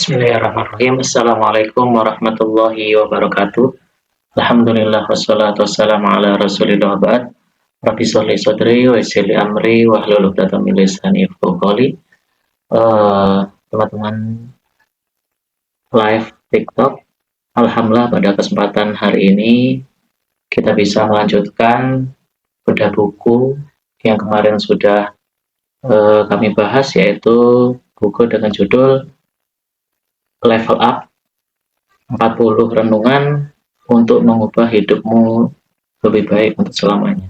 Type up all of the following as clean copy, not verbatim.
Bismillahirrahmanirrahim. Assalamualaikum warahmatullahi wabarakatuh. Alhamdulillah wassalatu wassalamu ala rasulillah ba'd. Rabbi sholli sadri wa yassir li amri wahlul 'uqdatam min lisani yafqahu qawli. Teman-teman live TikTok, alhamdulillah pada kesempatan hari ini kita bisa melanjutkan bedah buku yang kemarin sudah kami bahas, yaitu buku dengan judul Level Up 40 Renungan untuk Mengubah Hidupmu Lebih Baik untuk Selamanya.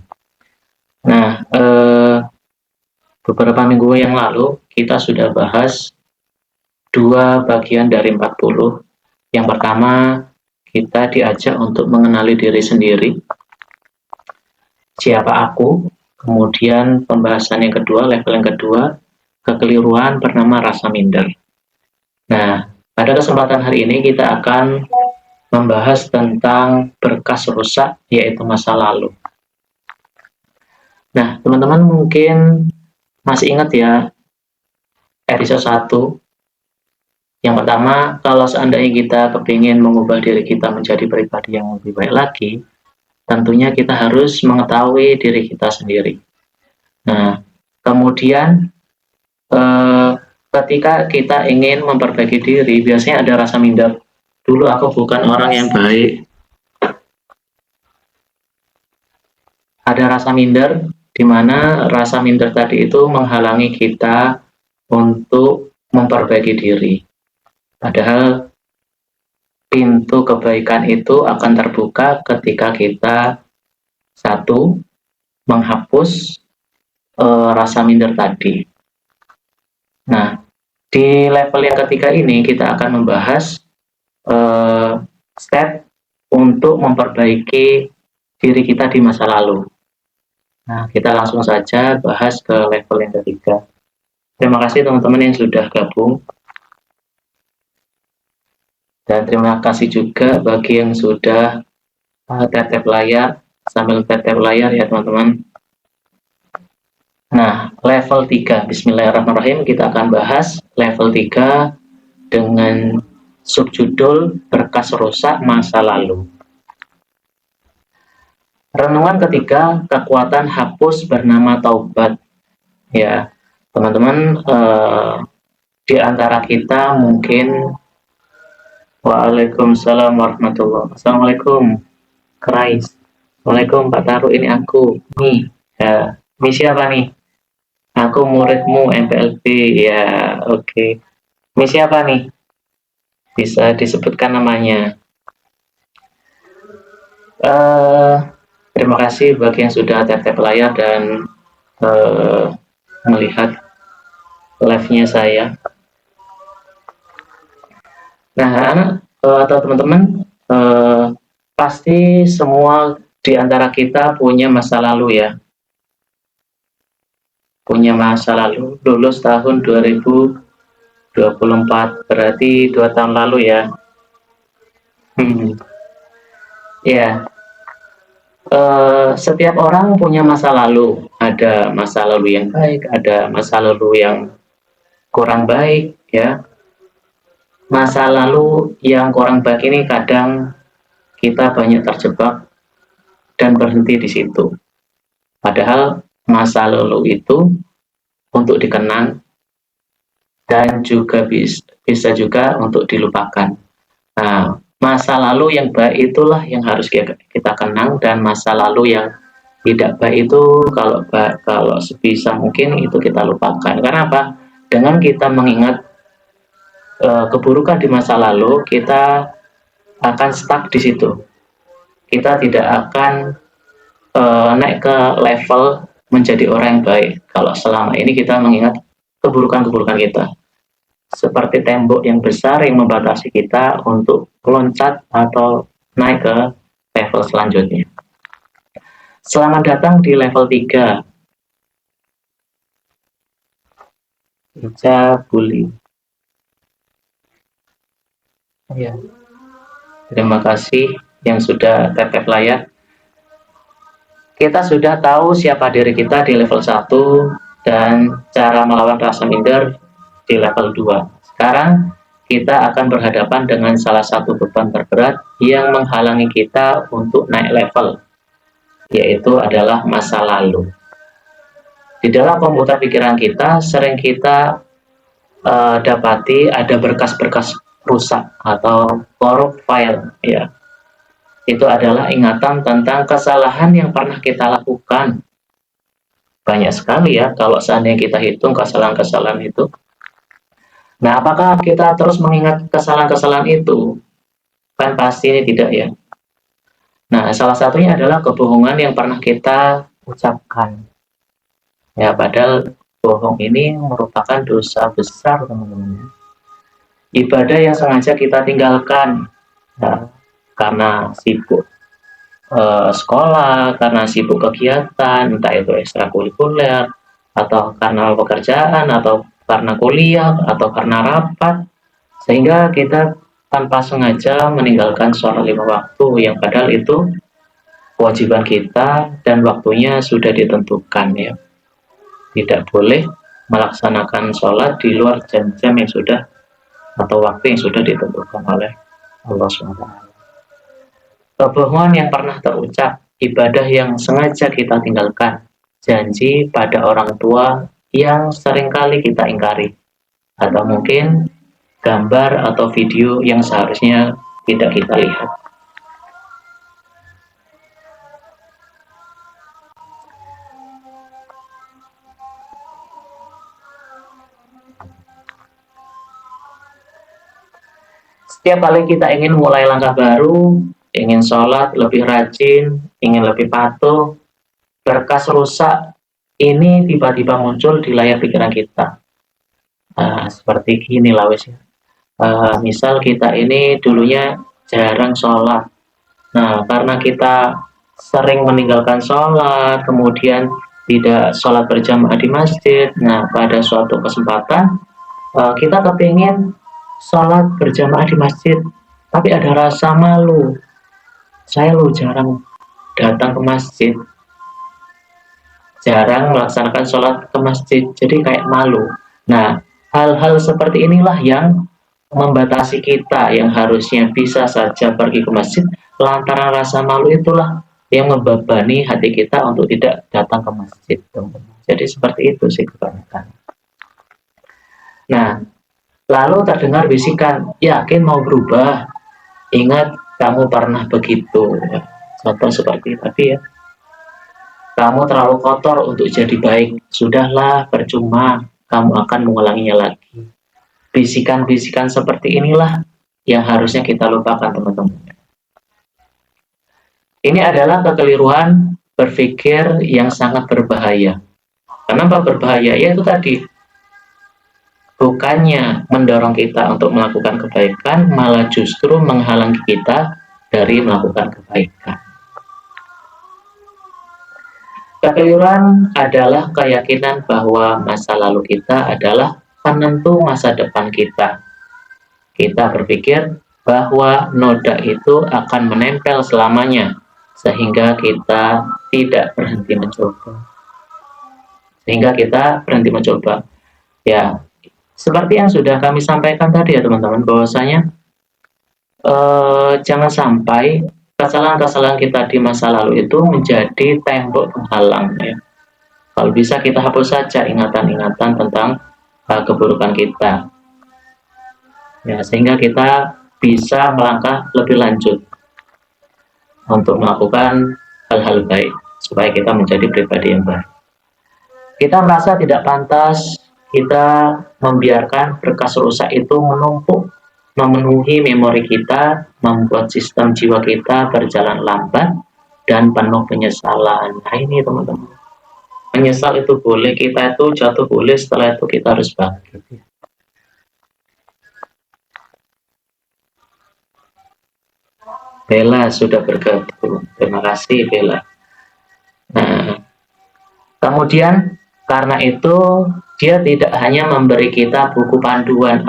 Nah, beberapa minggu yang lalu kita sudah bahas dua bagian dari 40. Yang pertama, kita diajak untuk mengenali diri sendiri, siapa aku. Kemudian pembahasan yang kedua, level yang kedua, kekeliruan bernama rasa minder. Nah, pada kesempatan hari ini kita akan membahas tentang berkas rusak, yaitu masa lalu. Nah, teman-teman mungkin masih ingat ya episode 1. Yang pertama, kalau seandainya kita kepingin mengubah diri kita menjadi pribadi yang lebih baik lagi, tentunya kita harus mengetahui diri kita sendiri. Nah, kemudian ketika kita ingin memperbaiki diri, biasanya ada rasa minder. Dulu aku bukan orang yang baik. Ada rasa minder, di mana rasa minder tadi itu menghalangi kita untuk memperbaiki diri. Padahal pintu kebaikan itu akan terbuka ketika kita satu, menghapus rasa minder tadi. Nah, di level yang ketiga ini kita akan membahas step untuk memperbaiki diri kita di masa lalu. Nah, kita langsung saja bahas ke level yang ketiga. Terima kasih teman-teman yang sudah gabung. Dan terima kasih juga bagi yang sudah tap-tap layar, sambil tap-tap layar ya teman-teman. Nah, level 3, bismillahirrahmanirrahim, kita akan bahas level 3 dengan subjudul berkas rusak masa lalu. Renungan ketiga, kekuatan hapus bernama taubat. Ya, teman-teman, di antara kita mungkin Waalaikumsalam warahmatullahi wabarakatuh. Assalamualaikum, Krais. Waalaikumsalam, Pak Taru, ini aku. Nih, ya. Ini siapa nih? Aku muridmu MPLB. Ya, oke. Ini siapa nih? Bisa disebutkan namanya. Terima kasih bagi yang sudah tap-tap layar dan melihat live-nya saya. Nah, atau teman-teman, pasti semua di antara kita punya masa lalu ya. Punya masa lalu, lulus tahun 2024, berarti 2 tahun lalu ya. Ya, setiap orang punya masa lalu. Ada masa lalu yang baik, ada masa lalu yang kurang baik ya. Masa lalu yang kurang baik ini kadang kita banyak terjebak dan berhenti di situ. Padahal masa lalu itu untuk dikenang dan juga bisa juga untuk dilupakan. Nah, masa lalu yang baik itulah yang harus kita kenang, dan masa lalu yang tidak baik itu kalau sebisa mungkin itu kita lupakan. Karena apa? Dengan kita mengingat keburukan di masa lalu, kita akan stuck di situ. Kita tidak akan naik ke level menjadi orang yang baik kalau selama ini kita mengingat keburukan-keburukan kita. Seperti tembok yang besar yang membatasi kita untuk loncat atau naik ke level selanjutnya. Selamat datang di level 3. Ica Bully. Ya. Terima kasih yang sudah tap-tap layar. Kita sudah tahu siapa diri kita di level 1 dan cara melawan rasa minder di level 2. Sekarang kita akan berhadapan dengan salah satu beban terberat yang menghalangi kita untuk naik level, yaitu adalah masa lalu. Di dalam komputer pikiran kita sering kita dapati ada berkas-berkas rusak atau corrupt file, ya. Itu adalah ingatan tentang kesalahan yang pernah kita lakukan. Banyak sekali ya kalau seandainya kita hitung kesalahan-kesalahan itu. Nah, apakah kita terus mengingat kesalahan-kesalahan itu? Kan pasti ini tidak ya. Nah, salah satunya adalah kebohongan yang pernah kita ucapkan. Ya, padahal bohong ini merupakan dosa besar, teman-teman. Ibadah yang sengaja kita tinggalkan ya, karena sibuk sekolah, karena sibuk kegiatan, entah itu ekstrakurikuler, atau karena pekerjaan, atau karena kuliah, atau karena rapat, sehingga kita tanpa sengaja meninggalkan sholat 5 waktu yang padahal itu kewajiban kita dan waktunya sudah ditentukan ya. Tidak boleh melaksanakan sholat di luar jam-jam yang sudah atau waktu yang sudah ditentukan oleh Allah SWT. Kebohongan yang pernah terucap, ibadah yang sengaja kita tinggalkan, janji pada orang tua yang seringkali kita ingkari, atau mungkin gambar atau video yang seharusnya tidak kita lihat. Setiap kali kita ingin mulai langkah baru, ingin sholat lebih rajin, ingin lebih patuh, berkas rusak ini tiba-tiba muncul di layar pikiran kita. Seperti gini lah wes ya. Misal kita ini dulunya jarang sholat. Nah, karena kita sering meninggalkan sholat, kemudian tidak sholat berjamaah di masjid. Nah, pada suatu kesempatan kita kepingin sholat berjamaah di masjid, tapi ada rasa malu. Saya jarang datang ke masjid, jarang melaksanakan sholat ke masjid, jadi kayak malu. Nah, hal-hal seperti inilah yang membatasi kita yang harusnya bisa saja pergi ke masjid, lantaran rasa malu itulah yang membebani hati kita untuk tidak datang ke masjid. Jadi seperti itu sih kebanyakan. Nah, lalu terdengar bisikan, yakin mau berubah? Ingat, kamu pernah begitu. Contoh seperti tadi ya. Kamu terlalu kotor untuk jadi baik. Sudahlah, percuma. Kamu akan mengulanginya lagi. Bisikan-bisikan seperti inilah yang harusnya kita lupakan, teman-teman. Ini adalah kekeliruan berpikir yang sangat berbahaya. Kenapa berbahaya? Ya itu tadi. Bukannya mendorong kita untuk melakukan kebaikan, malah justru menghalangi kita dari melakukan kebaikan. Kekeliruan adalah keyakinan bahwa masa lalu kita adalah penentu masa depan kita. Kita berpikir bahwa noda itu akan menempel selamanya, sehingga kita tidak berhenti mencoba. Ya, seperti yang sudah kami sampaikan tadi ya teman-teman, bahwasanya jangan sampai kesalahan-kesalahan kita di masa lalu itu menjadi tembok penghalang ya. Kalau bisa kita hapus saja ingatan-ingatan tentang keburukan kita ya, sehingga kita bisa melangkah lebih lanjut untuk melakukan hal-hal baik supaya kita menjadi pribadi yang baik. Kita merasa tidak pantas, kita membiarkan berkas rusak itu menumpuk, memenuhi memori kita, membuat sistem jiwa kita berjalan lambat dan penuh penyesalan. Nah ini teman-teman, menyesal itu boleh, kita itu jatuh boleh, setelah itu kita harus bangkit. Bella sudah bergabung, terima kasih Bella. Nah, kemudian karena itu dia tidak hanya memberi kita buku panduan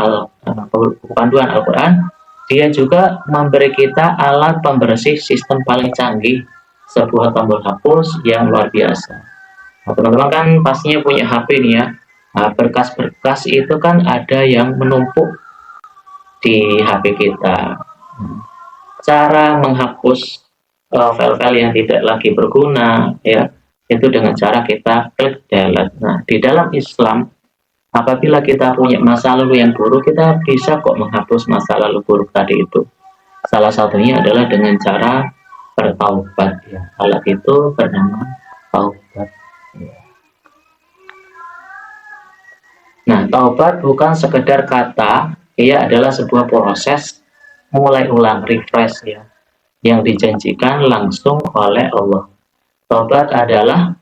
Al-Quran, dia juga memberi kita alat pembersih sistem paling canggih, sebuah tombol hapus yang luar biasa. Nah, teman-teman kan pastinya punya HP nih ya. Nah, berkas-berkas itu kan ada yang menumpuk di HP kita. Cara menghapus file-file yang tidak lagi berguna, ya, itu dengan cara kita klik delete. Nah, di dalam Islam, apabila kita punya masa lalu yang buruk, kita bisa kok menghapus masa lalu buruk tadi itu. Salah satunya adalah dengan cara bertaubat, ya. Alat itu bernama taubat. Ya. Nah, taubat bukan sekedar kata, ia adalah sebuah proses mulai ulang, refresh, ya, yang dijanjikan langsung oleh Allah. Taubat adalah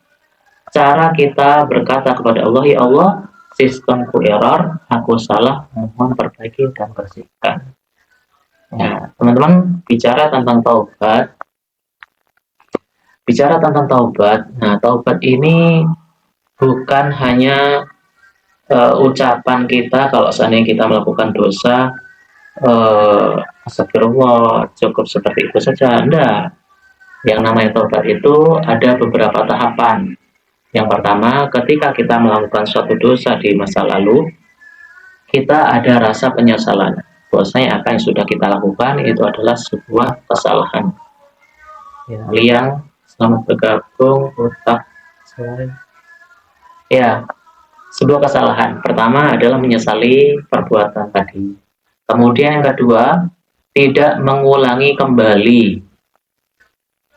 cara kita berkata kepada Allah, ya Allah, sistemku error, aku salah, mohon perbaiki dan bersihkan. Ya, teman-teman, bicara tentang taubat, nah, taubat ini bukan hanya ucapan kita kalau seandainya kita melakukan dosa, astagfirullah, cukup seperti itu saja. Enggak. Yang namanya taubat itu ada beberapa tahapan. Yang pertama, ketika kita melakukan suatu dosa di masa lalu, kita ada rasa penyesalan. Bahwasanya apa yang sudah kita lakukan itu adalah sebuah kesalahan. Ya, Liang, selamat bergabung, utak, ya, sebuah kesalahan. Pertama adalah menyesali perbuatan tadi. Kemudian yang kedua, tidak mengulangi kembali.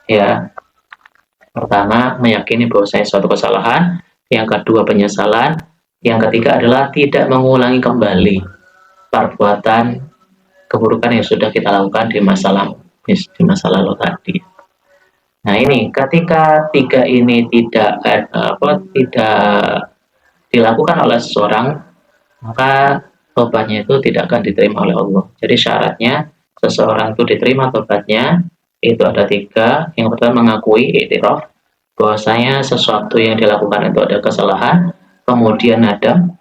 Ya, pertama meyakini bahwasanya suatu kesalahan, yang kedua penyesalan, yang ketiga adalah tidak mengulangi kembali perbuatan keburukan yang sudah kita lakukan di masa lalu tadi. Nah, ini ketika tiga ini tidak dilakukan oleh seseorang, maka tobatnya itu tidak akan diterima oleh Allah. Jadi syaratnya seseorang itu diterima tobatnya itu ada tiga. Yang pertama mengakui, iktiraf, bahwasanya sesuatu yang dilakukan itu ada kesalahan, kemudian nadam.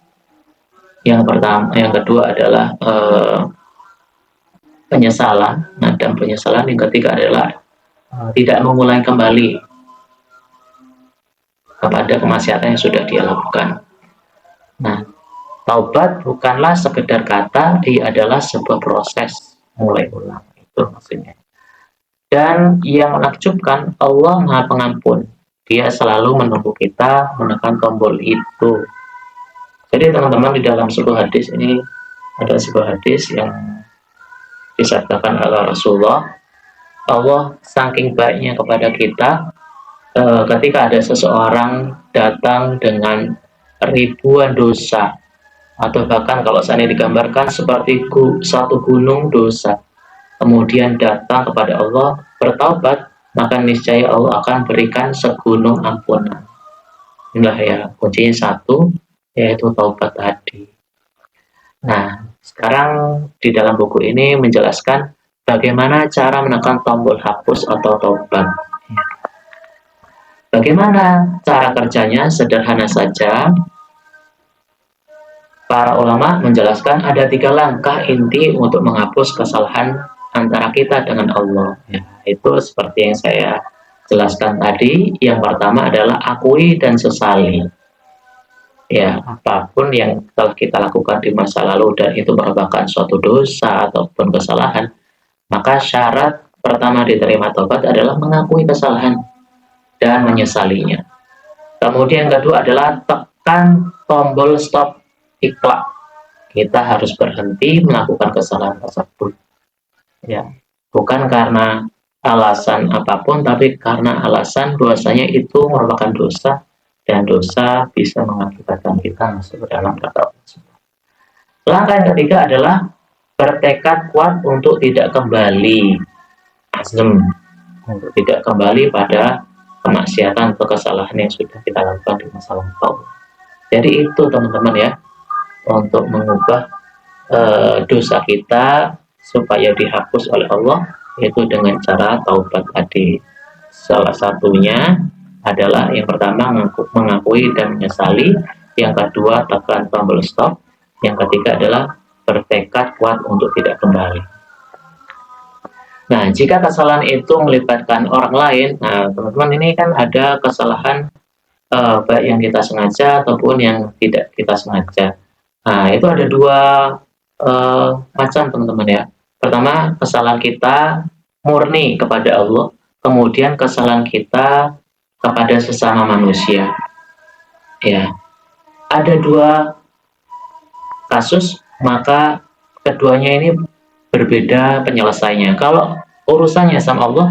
Yang kedua adalah penyesalan, nadam penyesalan. Yang ketiga adalah tidak mengulangi kembali kepada kemaksiatan yang sudah dia lakukan. Nah, taubat bukanlah sekedar kata, ia adalah sebuah proses mulai ulang, itu maksudnya. Dan yang menakjubkan, Allah Maha Pengampun. Dia selalu menunggu kita menekan tombol itu. Jadi teman-teman, di dalam sebuah hadis ini ada sebuah hadis yang disabdakan oleh Rasulullah, Allah saking baiknya kepada kita, ketika ada seseorang datang dengan ribuan dosa, atau bahkan kalau seandainya digambarkan seperti satu gunung dosa, kemudian datang kepada Allah bertaubat, maka niscaya Allah akan berikan segunung ampunan. Inilah ya kuncinya satu, yaitu taubat tadi. Nah, sekarang di dalam buku ini menjelaskan bagaimana cara menekan tombol hapus atau taubat. Bagaimana cara kerjanya? Sederhana saja. Para ulama menjelaskan ada 3 langkah inti untuk menghapus kesalahan antara kita dengan Allah. Ya, itu seperti yang saya jelaskan tadi. Yang pertama adalah akui dan sesali. Ya, apapun yang telah kita lakukan di masa lalu dan itu merupakan suatu dosa ataupun kesalahan, maka syarat pertama diterima taubat adalah mengakui kesalahan dan menyesalinya. Kemudian yang kedua adalah tekan tombol stop, ikhlas. Kita harus berhenti melakukan kesalahan tersebut. Ya, bukan karena alasan apapun, tapi karena alasan bahwasanya itu merupakan dosa dan dosa bisa mengakibatkan kita masuk ke dalam neraka. Langkah yang ketiga adalah bertekad kuat untuk tidak kembali, azam untuk tidak kembali pada kemaksiatan atau kesalahan yang sudah kita lakukan di masa lampau. Jadi itu teman-teman ya, untuk mengubah dosa kita supaya dihapus oleh Allah, yaitu dengan cara taubat tadi. Salah satunya adalah yang pertama mengakui dan menyesali, yang kedua tekan tombol stop, yang ketiga adalah bertekad kuat untuk tidak kembali. Nah, jika kesalahan itu melibatkan orang lain, nah teman-teman, ini kan ada kesalahan baik yang kita sengaja ataupun yang tidak kita sengaja. Nah, itu ada 2 macam teman-teman ya. Pertama, kesalahan kita murni kepada Allah, kemudian kesalahan kita kepada sesama manusia. Ya, ada dua kasus, maka keduanya ini berbeda penyelesaiannya. Kalau urusannya sama Allah,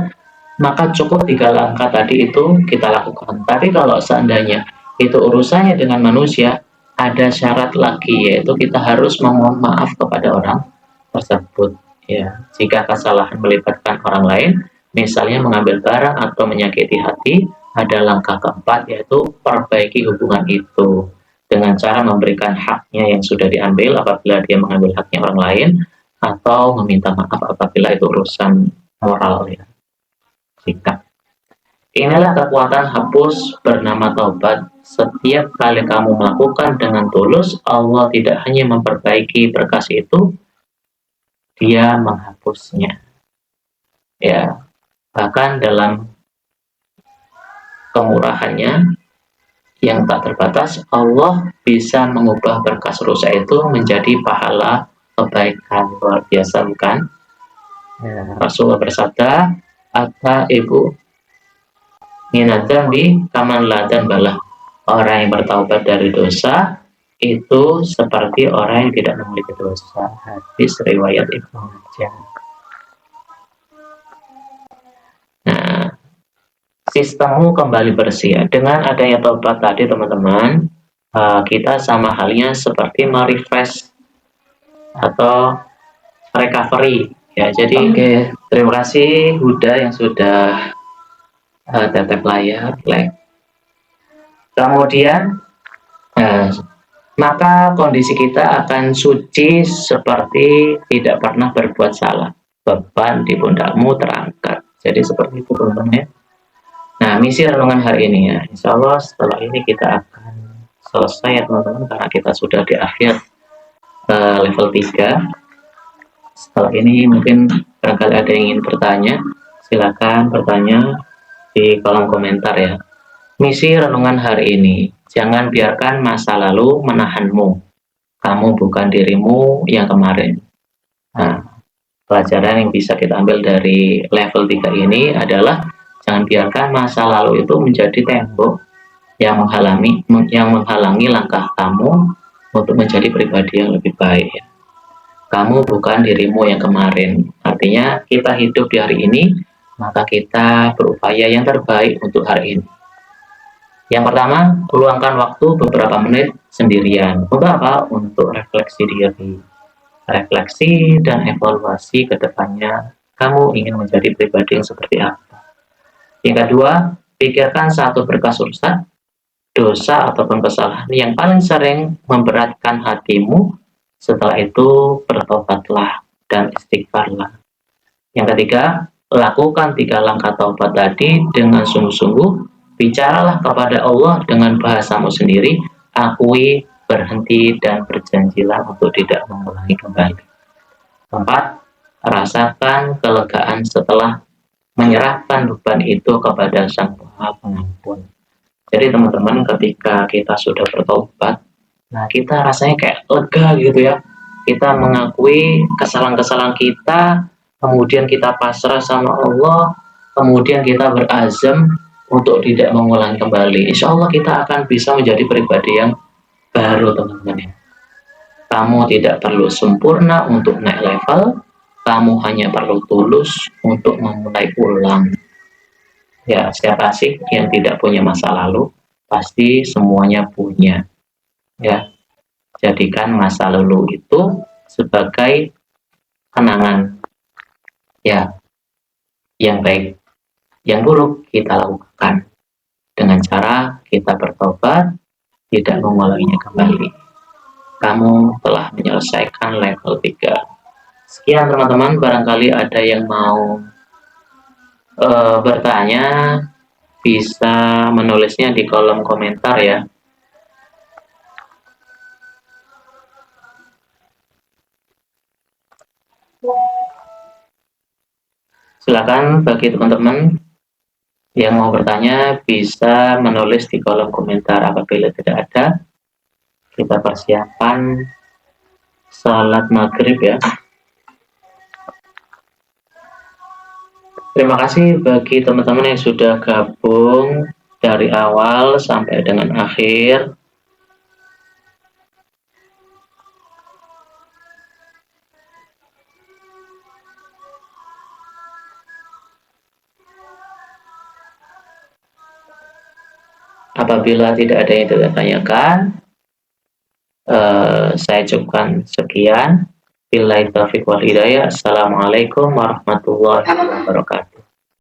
maka cukup 3 langkah tadi itu kita lakukan. Tapi kalau seandainya itu urusannya dengan manusia, ada syarat lagi, yaitu kita harus memohon maaf kepada orang tersebut. Ya, jika kesalahan melibatkan orang lain, misalnya mengambil barang atau menyakiti hati, ada langkah keempat, yaitu perbaiki hubungan itu dengan cara memberikan haknya yang sudah diambil apabila dia mengambil haknya orang lain, atau meminta maaf apabila itu urusan moral ya, sikap. Inilah kekuatan hapus bernama taubat. Setiap kali kamu melakukan dengan tulus, Allah tidak hanya memperbaiki berkas itu, dia menghapusnya. Ya, bahkan dalam kemurahannya yang tak terbatas, Allah bisa mengubah berkas rusak itu menjadi pahala kebaikan. Luar biasa bukan? Ya. Rasulullah bersabda, "Apa ibu minadzambi kaman ladan balah." Orang yang bertaubat dari dosa itu seperti orang yang tidak memiliki dosa. Hadis riwayat Ibnu Majah. Nah, sistemmu kembali bersih. Dengan adanya taubat tadi teman-teman, kita sama halnya seperti merefresh atau recovery. Ya, jadi terima kasih Huda yang sudah tetap layar, like. Kemudian, maka kondisi kita akan suci seperti tidak pernah berbuat salah. Beban di pundakmu terangkat. Jadi seperti itu teman-teman ya. Nah, misi renungan hari ini ya. Insya Allah setelah ini kita akan selesai ya teman-teman, karena kita sudah di akhir level 3. Setelah ini mungkin barangkali ada yang ingin bertanya, silakan bertanya di kolom komentar ya. Misi renungan hari ini, jangan biarkan masa lalu menahanmu. Kamu bukan dirimu yang kemarin. Nah, pelajaran yang bisa kita ambil dari level 3 ini adalah jangan biarkan masa lalu itu menjadi tembok yang menghalangi langkah kamu untuk menjadi pribadi yang lebih baik. Kamu bukan dirimu yang kemarin. Artinya kita hidup di hari ini, maka kita berupaya yang terbaik untuk hari ini. Yang pertama, luangkan waktu beberapa menit sendirian. Untuk apa? Untuk refleksi diri. Refleksi dan evaluasi ke depannya, kamu ingin menjadi pribadi yang seperti apa. Yang kedua, pikirkan satu berkas urusan, dosa ataupun kesalahan yang paling sering memberatkan hatimu. Setelah itu, bertobatlah dan istighfarlah. Yang ketiga, lakukan 3 langkah taubat tadi dengan sungguh-sungguh. Bicaralah kepada Allah dengan bahasamu sendiri, akui, berhenti, dan berjanjilah untuk tidak mengulangi kembali. 4. Rasakan kelegaan setelah menyerahkan beban itu kepada Sang Maha Pengampun. Jadi teman-teman, ketika kita sudah bertobat, nah kita rasanya kayak lega gitu ya. Kita mengakui kesalahan-kesalahan kita, kemudian kita pasrah sama Allah, kemudian kita berazam untuk tidak mengulangi kembali. Insya Allah kita akan bisa menjadi pribadi yang baru teman-teman ya. Kamu tidak perlu sempurna untuk naik level, kamu hanya perlu tulus untuk memulai ulang. Ya, siapa sih yang tidak punya masa lalu? Pasti semuanya punya. Ya, jadikan masa lalu itu sebagai kenangan. Ya, yang baik. Yang buruk kita lakukan dengan cara kita bertobat, tidak mengulanginya kembali. Kamu telah menyelesaikan level 3. Sekian teman-teman, barangkali ada yang mau bertanya, bisa menulisnya di kolom komentar ya. Silakan bagi teman-teman yang mau bertanya bisa menulis di kolom komentar. Apabila tidak ada, kita persiapkan salat maghrib ya. Terima kasih bagi teman-teman yang sudah gabung dari awal sampai dengan akhir. Apabila tidak ada yang ditanyakan, saya cukupkan sekian. Billahi taufiq wal hidayah. Assalamualaikum warahmatullahi wabarakatuh.